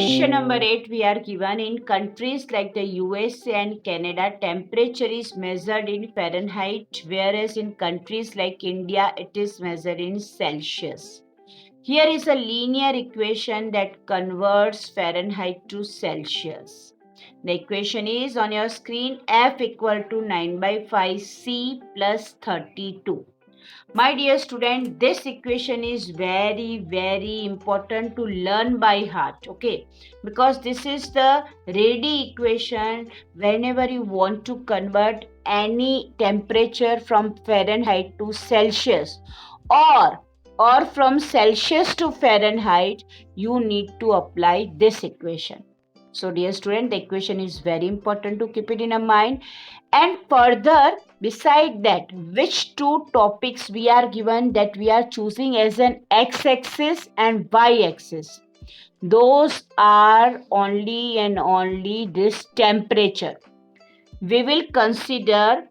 Question number 8 we are given in countries like the USA and Canada, temperature is measured in Fahrenheit, whereas in countries like India, it is measured in Celsius. Here is a linear equation that converts Fahrenheit to Celsius. The equation is on your screen. F equal to 9 by 5 C plus 32. My dear student, this equation is very important to learn by heart, okay? Because this is the ready equation whenever you want to convert any temperature from Fahrenheit to Celsius, or from Celsius to Fahrenheit, you need to apply this equation. So dear student, the equation is very important to keep it in a mind. And further, beside that, which two topics we are given that we are choosing as an x-axis and y-axis? Those are only and only this temperature. We will consider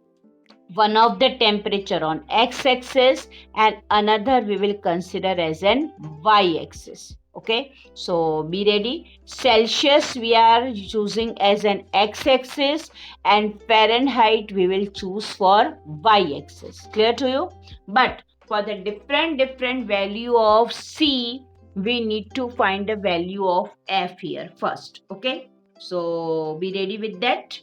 one of the temperature on x-axis and another we will consider as an y-axis. Okay, so be ready. Celsius we are choosing as an x-axis and Fahrenheit we will choose for y-axis. Clear to you? But for the different value of C, we need to find the value of F here first. Okay, so be ready with that.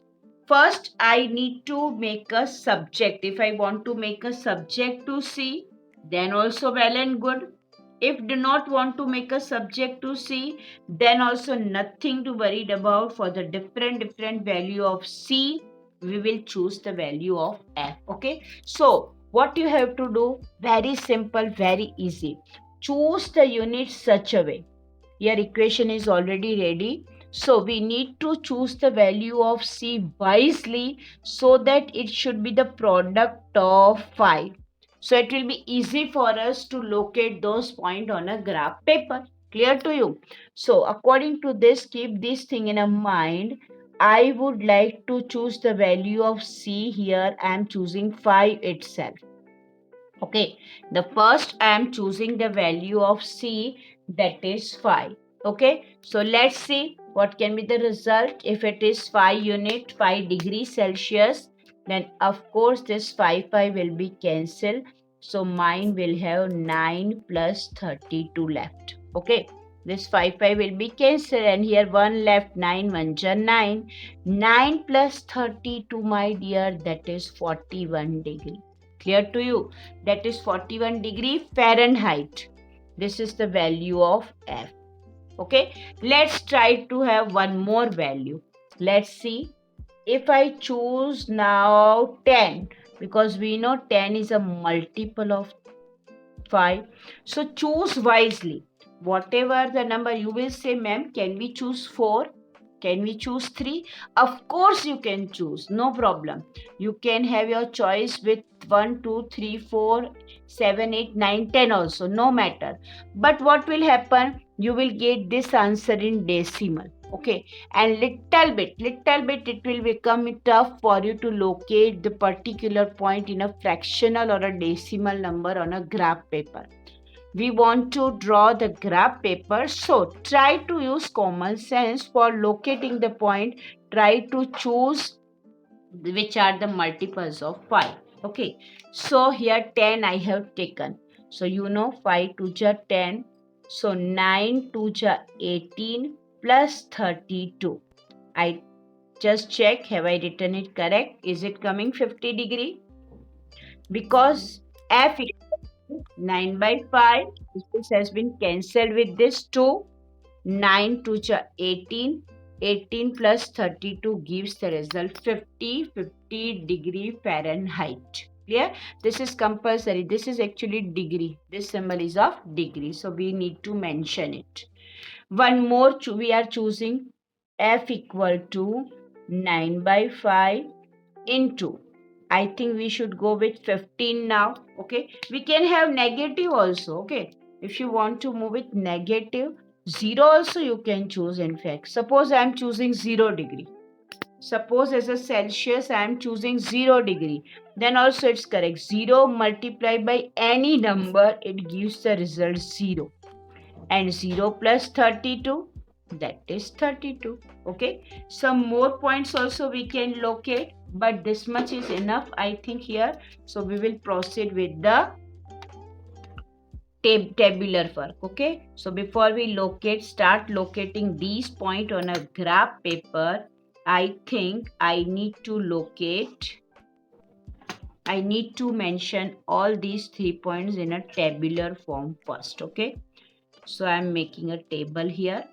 First, I need to make a subject. If I want to make a subject to C, then also well and good. If do not want to make a subject to C, then also nothing to worry about. For the different value of C, we will choose the value of F. Okay. So, what you have to do? Very simple, very easy. Choose the unit such a way. Your equation is already ready. So we need to choose the value of C wisely so that it should be the product of 5. So it will be easy for us to locate those points on a graph paper. Clear to you? So according to this, keep this thing in a mind. I would like to choose the value of C here. I am choosing 5 itself. Okay, the first I am choosing the value of C, that is 5. Okay, so let's see what can be the result. If it is 5 unit 5 degrees Celsius, then of course this 5 will be cancelled. So mine will have 9 plus 32 left. Okay, this 5 will be cancelled and here 1 left. 9 1 ja 9. 9 plus 32, my dear, that is 41 degree. Clear to you? That is 41 degree Fahrenheit. This is the value of F. Okay, let's try to have one more value. Let's see. If I choose now 10, because we know 10 is a multiple of 5. So choose wisely. Whatever the number you will say, ma'am, can we choose 4? Can we choose 3? Of course you can choose, no problem. You can have your choice with 1, 2, 3, 4, 7, 8, 9, 10 also, no matter. But what will happen? You will get this answer in decimal. Okay, and little bit it will become tough for you to locate the particular point in a fractional or a decimal number on a graph paper. We want to draw the graph paper, so try to use common sense for locating the point. Try to choose which are the multiples of 5. Okay, so here 10 I have taken. So you know 5 2 ja 10. So 9 2 ja 18 plus 32. I just check, have I written it correct? Is it coming 50 degree? Because F 9 by 5, this has been cancelled with this 2. 9 2 ja 18. 18 plus 32 gives the result 50 degree Fahrenheit. Clear? This is compulsory. This is actually degree. This symbol is of degree. So we need to mention it. One more we are choosing F equal to 9 by 5 into, I think we should go with 15 now. Okay, we can have negative also. Okay, if you want to move with negative, 0 also you can choose. In fact, suppose I am choosing 0 degree. Suppose as a Celsius I am choosing 0 degree. Then also it's correct. 0 multiplied by any number, it gives the result 0. And 0 plus 32. that is 32. Okay, some more points also we can locate, but this much is enough I think here. So we will proceed with the tabular work. Okay, so before we start locating these points on a graph paper, I think I need to mention all these 3 points in a tabular form first. Okay, so I'm making a table here.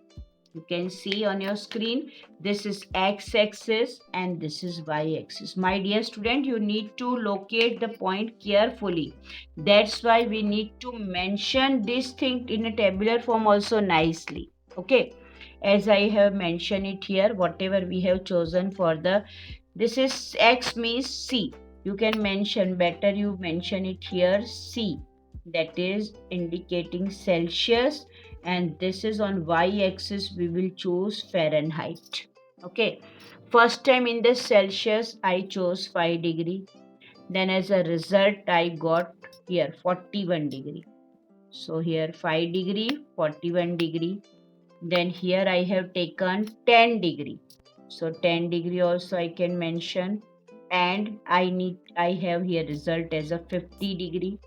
You can see on your screen, this is x-axis and this is y-axis. My dear student, you need to locate the point carefully. That's why we need to mention this thing in a tabular form also nicely. Okay, as I have mentioned it here, whatever we have chosen for the, this is x means C. You can mention, better you mention it here C, that is indicating Celsius, and this is on y-axis we will choose Fahrenheit. Okay, first time in the Celsius I chose 5 degree, then as a result I got here 41 degree. So here 5 degree, 41 degree, then here I have taken 10 degree, so 10 degree also I can mention, and I have here result as a 50 degree.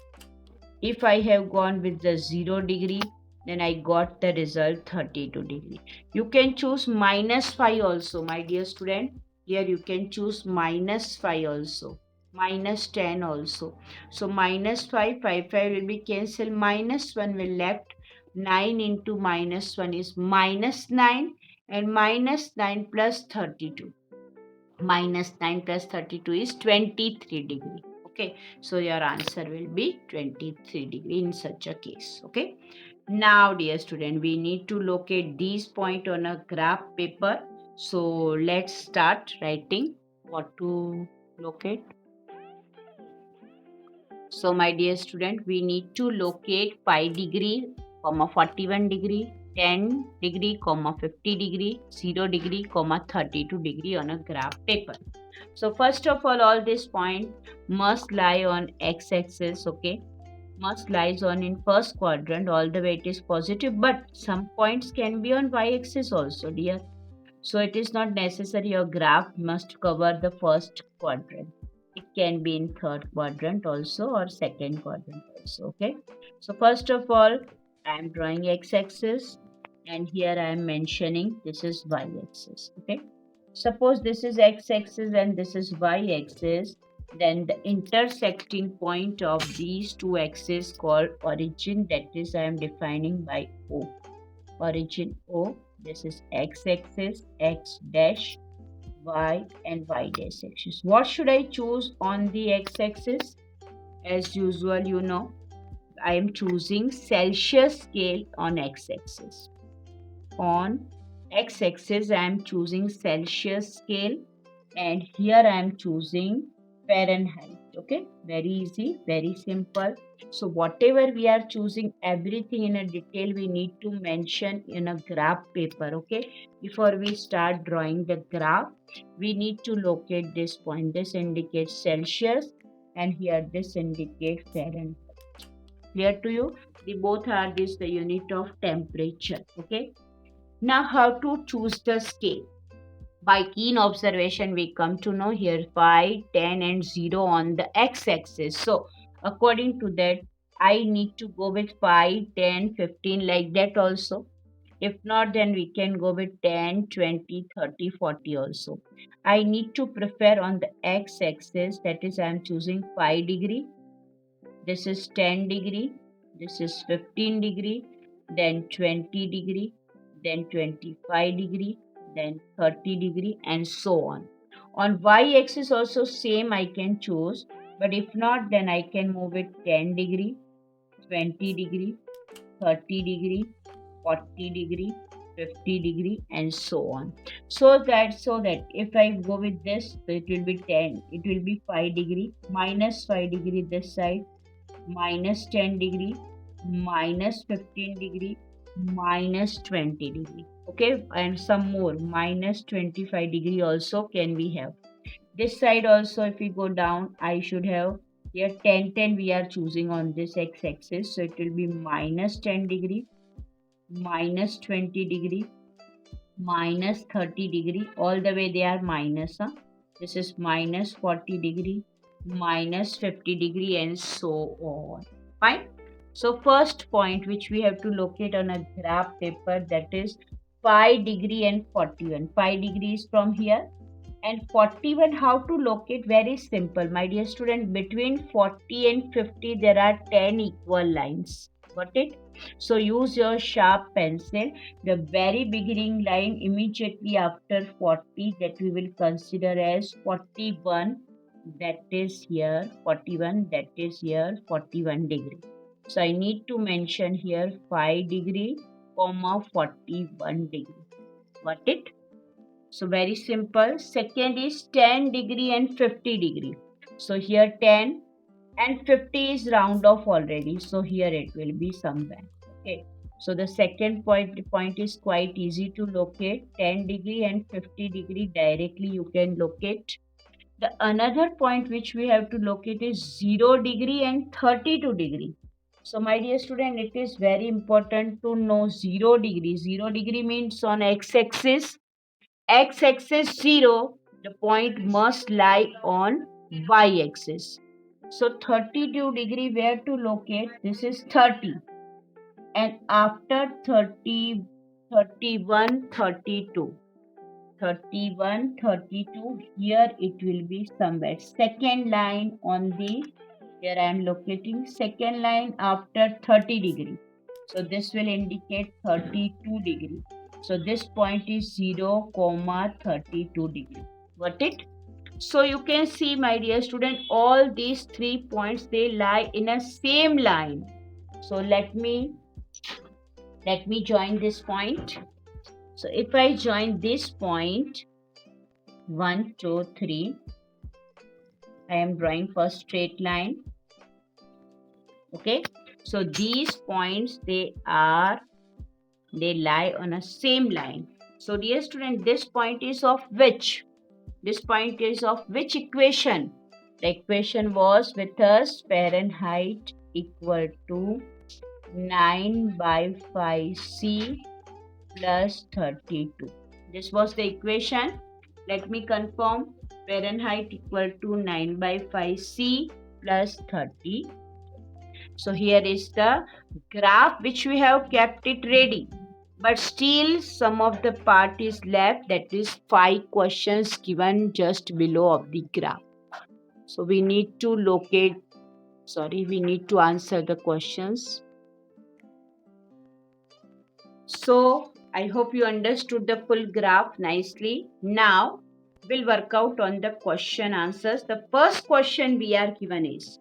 If I have gone with the 0 degree, then I got the result 32 degree. You can choose -5 also, my dear student. Here you can choose -5 also, -10 also. So -5, 5 will be cancelled, -1 will left. 9 into -1 is -9, and -9 plus 32. -9 plus 32 is 23 degree. Okay, so your answer will be 23 degree in such a case. Okay, now dear student, we need to locate these point on a graph paper. So let's start writing what to locate. So my dear student, we need to locate pi degree, 41 degree, 10 degree, 50 degree, 0 degree, 32 degree on a graph paper. So first of all these points must lie on x-axis. Okay, must lies on in first quadrant, all the way it is positive, but some points can be on y-axis also, dear. So it is not necessary your graph must cover the first quadrant. It can be in third quadrant also or second quadrant also. Okay, so first of all I am drawing x-axis, and here I am mentioning this is y-axis. Okay, suppose this is x-axis and this is y-axis, then the intersecting point of these two axes called origin, that is I am defining by O. Origin O, this is x-axis, x dash, y and y dash axis. What should I choose on the x-axis? As usual, you know, I am choosing Celsius scale on x-axis. On x-axis, I am choosing Celsius scale, and here I am choosing Fahrenheit. Okay, very easy, very simple. So whatever we are choosing, everything in a detail we need to mention in a graph paper. Okay, before we start drawing the graph, we need to locate this point. This indicates Celsius, and here this indicates Fahrenheit. Clear to you? The both are this the unit of temperature. Okay, now how to choose the scale? By keen observation, we come to know here 5, 10 and 0 on the x-axis. So according to that, I need to go with 5, 10, 15 like that also. If not, then we can go with 10, 20, 30, 40 also. I need to prefer on the x-axis, that is I am choosing 5 degree. This is 10 degree. This is 15 degree. Then 20 degree. Then 25 degree, then 30 degree and so on. On y-axis also same I can choose, but if not, then I can move it 10 degree, 20 degree, 30 degree, 40 degree, 50 degree and so on. So that if I go with this, so it will be 10, it will be 5 degree, -5 degree this side, -10 degree, -15 degree, -20 degree. Okay, and some more -25 degree also can we have. This side also if we go down, I should have here 10, 10 we are choosing on this x-axis, so it will be -10 degree, -20 degree, minus 30 degree, all the way they are minus. This is minus 40 degree, minus 50 degree, and so on. Fine. So first point which we have to locate on a graph paper, that is 5 degree and 41. 5 degrees from here and 41, how to locate? Very simple, my dear student. Between 40 and 50 there are 10 equal lines. Got it? So use your sharp pencil. The very beginning line immediately after 40, that we will consider as 41, that is here 41, that is here 41 degree. So I need to mention here 5 degree comma 41 degree. Got it? So very simple. Second is 10 degree and 50 degree. So here 10 and 50 is round off already. So here it will be somewhere. Okay. So the second point is quite easy to locate. 10 degree and 50 degree directly you can locate. The another point which we have to locate is 0 degree and 32 degree. So my dear student, it is very important to know 0 degree. 0 degree means on x-axis x-axis 0, the point must lie on y-axis. So 32 degree, where to locate? This is 30. And after 30, 31, 32. 31, 32, here it will be somewhere. Second line on the, here I am locating second line after 30 degree. So this will indicate 32 degree. So this point is 0, 32 degree. Got it? So you can see, my dear student, all these 3 points, they lie in a same line. So let me join this point. So if I join this point, 1, 2, 3, I am drawing first straight line. Okay. So these points, they lie on a same line. So dear student, this point is of which? This point is of which equation? The equation was with us Fahrenheit equal to 9/5C plus 32. This was the equation. Let me confirm. Fahrenheit equal to 9/5C plus 30. So here is the graph which we have kept it ready. But still some of the part is left, that is 5 questions given just below of the graph. So we need to answer the questions. So I hope you understood the full graph nicely. Now we'll work out on the question answers. The first question we are given is,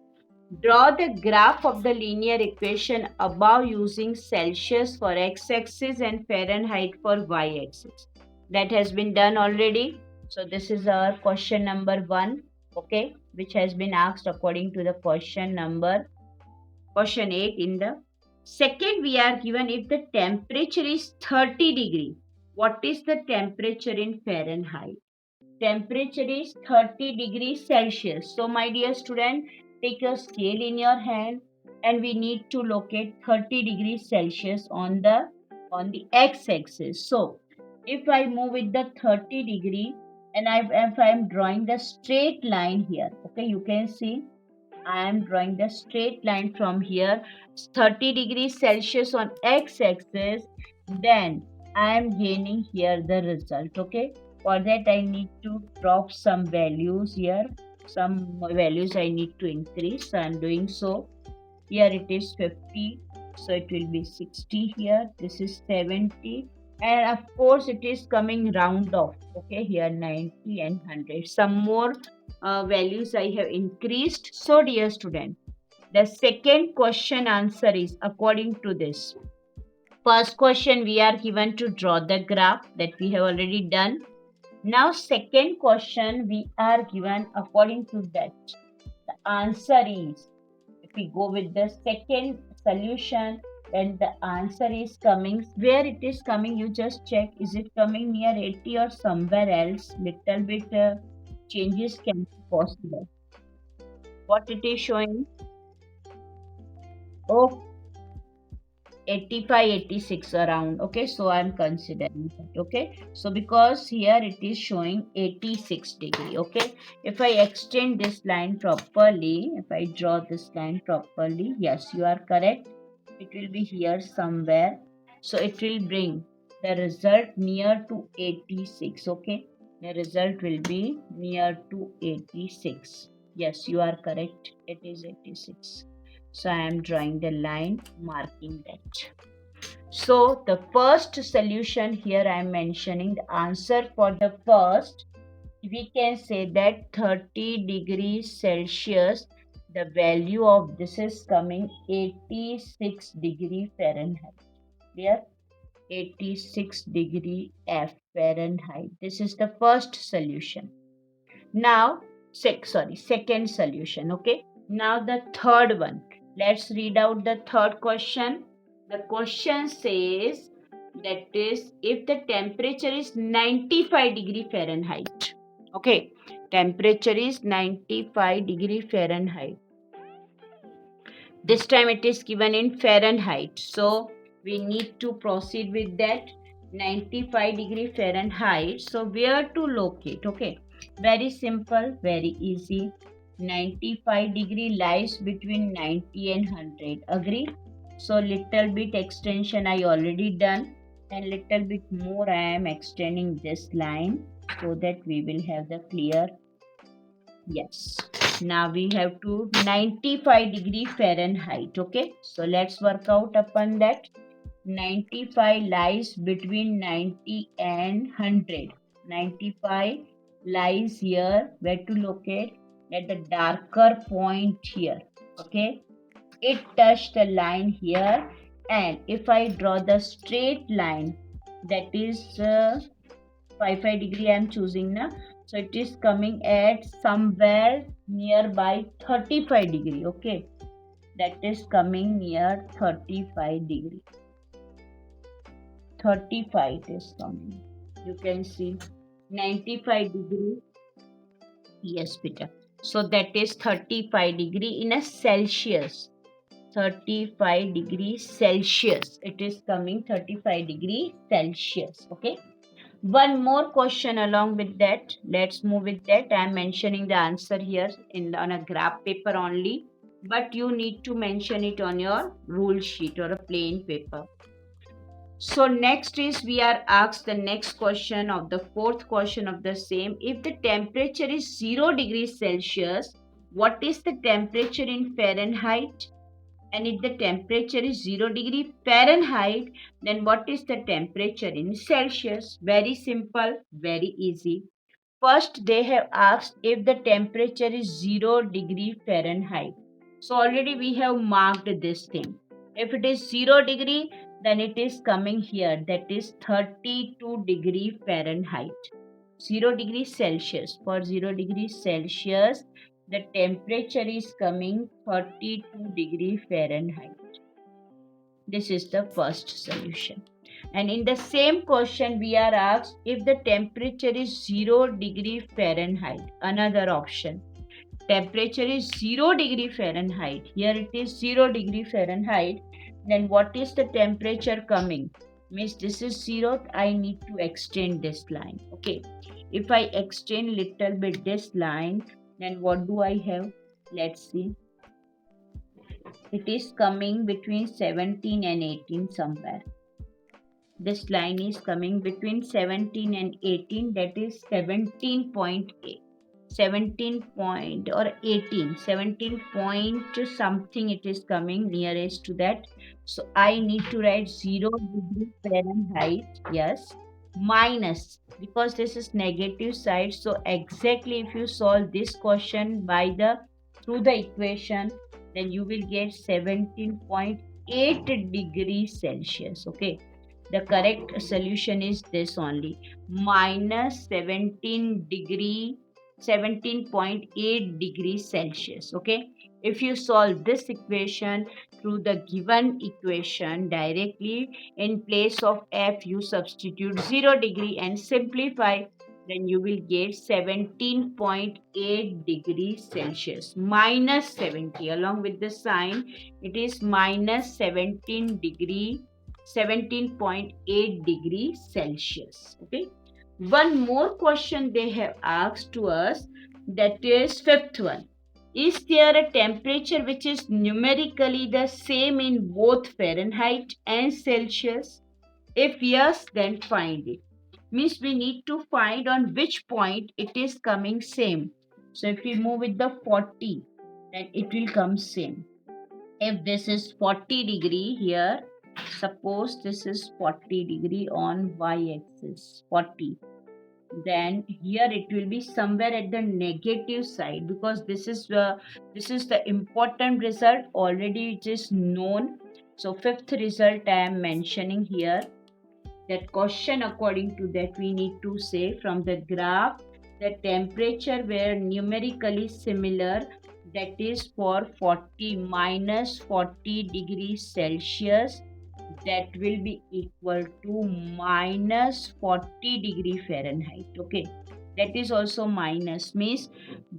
draw the graph of the linear equation above using Celsius for x-axis and Fahrenheit for y-axis. That has been done already. So this is our question number 1, okay, which has been asked according to the question 8 in the second. We are given, if the temperature is 30 degree, what is the temperature in Fahrenheit? Temperature is 30 degrees Celsius. So my dear student, take a scale in your hand and we need to locate 30 degrees Celsius on the x-axis. So if I move with the 30 degree and if I am drawing the straight line here, okay, you can see I am drawing the straight line from here, 30 degrees Celsius on x-axis, then I am gaining here the result, okay. For that I need to drop some values here, some values I need to increase, so I am doing so. Here it is 50, so it will be 60 here, this is 70, and of course it is coming round off, okay, here 90 and 100, some more values I have increased. So dear student, the second question answer is according to this. First question we are given to draw the graph, that we have already done. Now second question we are given according to that. The answer is, if we go with the second solution, then the answer is coming, where it is coming, you just check, is it coming near 80 or somewhere else? Little bit changes can be possible. What it is showing? Oh, 85, 86 around. Okay, so I'm considering that. Okay, so because here it is showing 86 degree. Okay, if I extend this line properly, if I draw this line properly, yes, you are correct. It will be here somewhere. So it will bring the result near to 86. Okay, the result will be near to 86. Yes, you are correct. It is 86. So I am drawing the line marking that. So the first solution here I am mentioning the answer for the first, we can say that 30 degrees Celsius, the value of this is coming 86 degree Fahrenheit. Here 86 degree F Fahrenheit. This is the first solution. Now second solution. Okay, now the third one. Let's read out the third question. The question says that is if the temperature is 95 degree Fahrenheit. Okay, temperature is 95 degree Fahrenheit. This time it is given in Fahrenheit, so we need to proceed with that. 95 degree Fahrenheit. So where to locate? Okay, very simple, very easy. 95 degree lies between 90 and 100. Agree? So little bit extension I already done, and little bit more I am extending this line so that we will have the clear. Yes. Now we have to 95 degree Fahrenheit. Okay. So let's work out upon that. 95 lies between 90 and 100. 95 lies here. Where to locate? At the darker point here. Okay. It touched the line here. And if I draw the straight line, that is 5 degree I am choosing now. So it is coming at somewhere nearby 35 degree. Okay, that is coming near 35 degree. 35 it is coming. You can see 95 degree. Yes, Peter. So that is 35 degree in a Celsius. 35 degrees Celsius. It is coming 35 degree Celsius. Okay. One more question along with that. Let's move with that. I am mentioning the answer here on a graph paper only, but you need to mention it on your rule sheet or a plain paper. So next is we are asked the next question of the fourth question of the same. If the temperature is 0 degrees Celsius, what is the temperature in Fahrenheit? And if the temperature is 0 degree Fahrenheit, then what is the temperature in Celsius? Very simple, very easy. First, they have asked if the temperature is 0 degree Fahrenheit. So already we have marked this thing. If it is 0 degree, then it is coming here. That is 32 degree Fahrenheit. 0 degree Celsius. For 0 degree Celsius, the temperature is coming 32 degree Fahrenheit. This is the first solution. And in the same question, we are asked if the temperature is 0 degree Fahrenheit. Another option. Temperature is 0 degree Fahrenheit. Here it is 0 degree Fahrenheit. Then what is the temperature coming? Means this is 0. I need to extend this line. Okay. If I extend little bit this line, then what do I have? Let's see. It is coming between 17 and 18 somewhere. This line is coming between 17 and 18, that is 17.8. 17 point or 18, 17 point something it is coming nearest to that. So I need to write 0 degree Fahrenheit, yes, minus, because this is negative side. So exactly if you solve this question by the through the equation, then you will get 17.8 degrees Celsius. Okay, the correct solution is this only, minus 17.8 degrees Celsius. Okay, if you solve this equation through the given equation directly, in place of F you substitute 0 degree and simplify. then you will get 17.8 degrees Celsius. Minus 70, along with the sign, it is minus 17.8 degrees Celsius. Okay. One more question they have asked to us, that is fifth one. Is there a temperature which is numerically the same in both Fahrenheit and Celsius? If yes, then find it. Means we need to find on which point it is coming same. So if we move with the 40, then it will come same. If this is 40 degree here, suppose this is 40 degree on y-axis, 40, then here it will be somewhere at the negative side, because this is the important result, already it is known. So fifth result I am mentioning here, that question according to that we need to say from the graph the temperature were numerically similar, that is for 40 minus 40 degrees Celsius, that will be equal to minus 40 degree Fahrenheit. Okay, that is also minus, means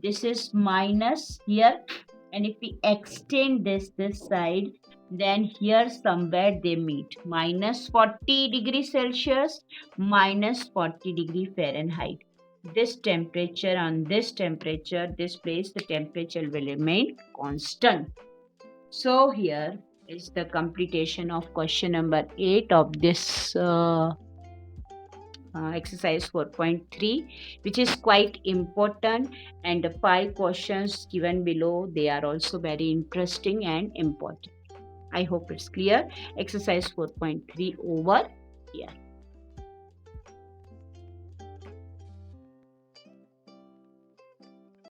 this is minus here, and if we extend this side, then here somewhere they meet, minus 40 degree Celsius minus 40 degree Fahrenheit. This temperature, on this temperature, this place, the temperature will remain constant. So here is the completion of question number 8 of this exercise 4.3, which is quite important, and the 5 questions given below, they are also very interesting and important. I hope it's clear. Exercise 4.3 over here.